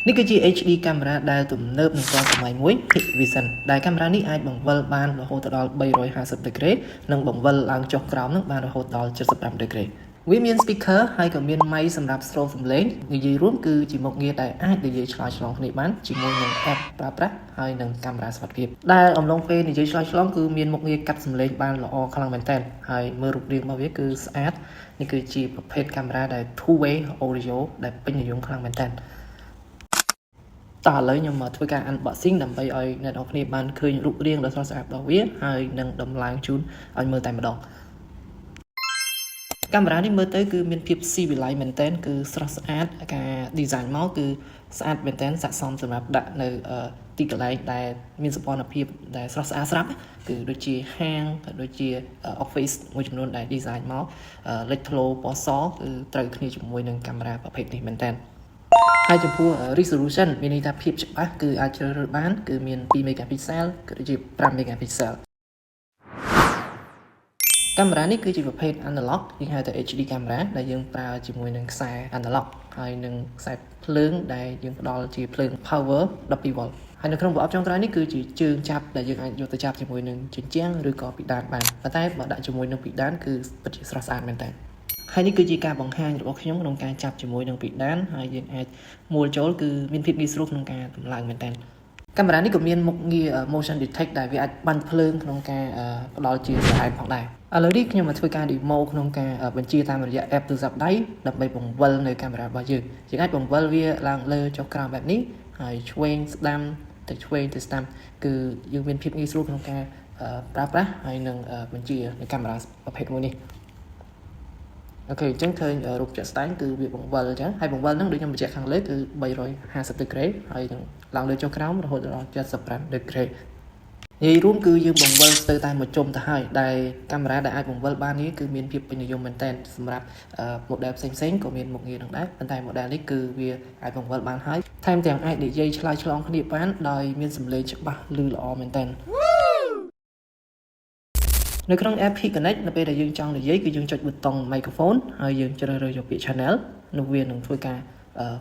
នេះគឺជា HD camera ដែលទំនើបនឹងទាន់សម័យមួយ Hikvision ដែលកាមេរ៉ានេះអាចបង្វិលបានរហូតដល់350ដឺក្រេនិងបង្វិលឡើងចុះក្រោមនឹងបានរហូតដល់75ដឺក្រេវាមាន speaker ហើយក៏មាន mic សម្រាប់ស្រូបសំឡេងនិយាយរួមគឺជាមុខងារដែលអាចនិយាយឆ្លើយឆ្លងគ្នាបានជាមួយនឹង app ប្រើប្រាស់ហើយនឹងកាមេរ៉ាសុវត្ថិភាពដែលអំឡុងពេលនិយាយឆ្លើយឆ្លងគឺមានមុខងារកាត់សំឡេងបានល្អខ្លាំងមែនទែនហើយមើលរូបរាងរបស់វាគឺស្អាតនេះគឺជាប្រភេទកាមេរ៉ាដែល two way audio ដែលពេញនិយមខ្លាំងមែនទែនតោះឥឡូវខ្ញុំមកធ្វើការ unboxing ដើម្បីឲ្យអ្នកនរគ្នាបានឃើញរូបរាងដ៏ស្រស់ស្អាតរបស់វាហើយនឹងដំឡើងជូនឲ្យមើលតែម្ដងកាមេរ៉ានេះមើលទៅគឺមានភាពស៊ីវិល័យមែនទែនគឺស្រស់ស្អាតការ design មកគឺស្អាតមែនទែនស័ក្តិសមសម្រាប់ដាក់នៅទីកន្លែងដែលមានសម្ព័ន្ធភាពដែលស្រស់ស្អាតស្រាប់គឺដូចជាហាងក៏ដូចជា office មួយចំនួនដែល design មកលេចធ្លោពណ៌សគឺត្រូវគ្នាជាមួយនឹងកាមេរ៉ាប្រភេទនេះមែនទែនហើយចំពោះ resolution មានន័យថាភាពច្បាស់គឺអាចជ្រើសរើសបានគឺមាន2 megapixel ក៏ដូចជា5 megapixel កាមេរ៉ានេះគឺជាប្រភេទ analog យើងហៅថា HD camera ដែលយើងប្រើជាមួយនឹងខ្សែ analog ហើយនឹងខ្សែភ្លើងដែលយើងផ្ដល់ជាភ្លើង power 12V ហើយនៅក្នុងប្រអប់ចុងក្រោយនេះគឺជាជើងចាប់ដែលយើងអាចយកទៅចាប់ជាមួយនឹងជញ្ជាំងឬក៏ពិដានបានប៉ុន្តែបើដាក់ជាមួយនឹងពិដានគឺពិតជាស្រស់ស្អាតមែនតើហើយនេះគឺជាការបង្ហាញរបស់ខ្ញុំក្នុងការចាប់ជាមួយនឹងពិដានហើយយើងអាចមួលចូលគឺមានភាពងាយស្រួលក្នុងការតម្លើងមែនតើកាមេរ៉ានេះក៏មានមុខងារ motion detect ដែលវាអាចបាញ់ភ្លើងក្នុងការផ្ដល់ជាសហាយផងដែរឥឡូវនេះខ្ញុំមកធ្វើការ demo ក្នុងការបញ្ជាតាមរយៈ app ទូរស័ព្ទដៃដើម្បីបង្វិលនៅកាមេរ៉ារបស់យើងអាចបង្វិលវាឡើងលើចុះក្រោមបែបនេះហើយឆ្វេងស្ដាំទៅឆ្វេងទៅស្ដាំគឺយើងមានភាពងាយស្រួលក្នុងការប្រើប្រាស់ហើយនឹងបញ្ជានៅកាមេរ៉ាប្រភេទមួយនេះអូខេអញ្ចឹងឃើញរូបជាក់ស្ដែងគឺវាបង្វិលអញ្ចឹងហើយបង្វិលហ្នឹងដូចខ្ញុំបញ្ជាក់ខាងលើគឺ350ដឺក្រេហើយនឹងឡើងលើចុះក្រោមរហូតដល់75ដឺក្រេនិយាយរួមគឺយើងបង្វិលស្ទើរតែមួយជុំទៅហើយដែលកាមេរ៉ាដែលអាចបង្វិលបាននេះគឺមានភាពពេញនិយមមែនទែនសម្រាប់ model ផ្សេងៗក៏មានមុខងារនឹងដែរប៉ុន្តែ model នេះគឺវាអាចបង្វិលបានហើយថែមទាំងអាចនិយាយឆ្លើយឆ្លងគ្នាបានដោយមានសំឡេងច្បាស់ឮល្អមែនទែននៅក្នុង app Connect នៅពេលដែលយើងចង់និយាយគឺយើងចុចប៊ូតុង microphone ហើយយើងជ្រើសរើសយកពាក្យ channel នោះវានឹងធ្វើការ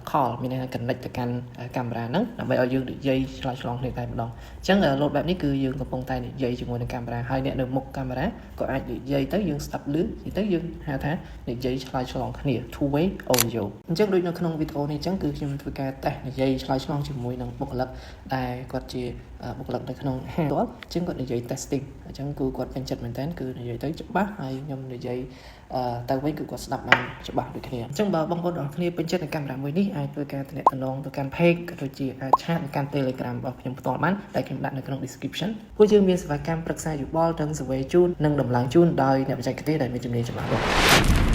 call មានន័យថា connect ទៅកាន់កាមេរ៉ាហ្នឹងដើម្បីឲ្យយើងនិយាយឆ្លើយឆ្លងគ្នាតែម្ដងអញ្ចឹង load បែបនេះគឺយើងកំពុងតែនិយាយជាមួយនឹងកាមេរ៉ាហើយអ្នកនៅមុខកាមេរ៉ាក៏អាចនិយាយទៅយើងស្ដាប់ឮទៅយើងហៅថានិយាយឆ្លើយឆ្លងគ្នា two way audio អញ្ចឹងដូចនៅក្នុងវីដេអូនេះអញ្ចឹងគឺខ្ញុំធ្វើការតេស្តនិយាយឆ្លើយឆ្លងជាមួយនឹងបុគ្គលិកដែលគាត់ជាបុគ្គលិកនៅក្នុងហាងផ្ទាល់អញ្ចឹងគាត់និយាយ testing អញ្ចឹងគឺគាត់ពេញចិត្តមែនតើគឺនិយាយទៅច្បាស់ហើយខ្ញុំនិយាយទៅវិញគឺគាត់ស្ដាប់បានច្បាស់ដូចគ្នាអញ្ចឹងបើបងប្អូនទាំងគ្នាពេញចិត្តនឹងកាមេរ៉ាមួយនេះអាចធ្វើការទំនាក់ទំនងទៅកាន់ page ក៏ដូចជាអាចឆាតទៅកាន់ Telegram របស់ខ្ញុំផ្ទាល់បានដែលខ្ញុំដាក់នៅក្នុង description ពួកយើងមានសេវាកម្មប្រឹក្សាយោបល់ទាំង survey ជូននិងដំឡើងជូនដោយអ្នកបច្ចេកទេសដែលមានជំនាញច្បាស់លាស់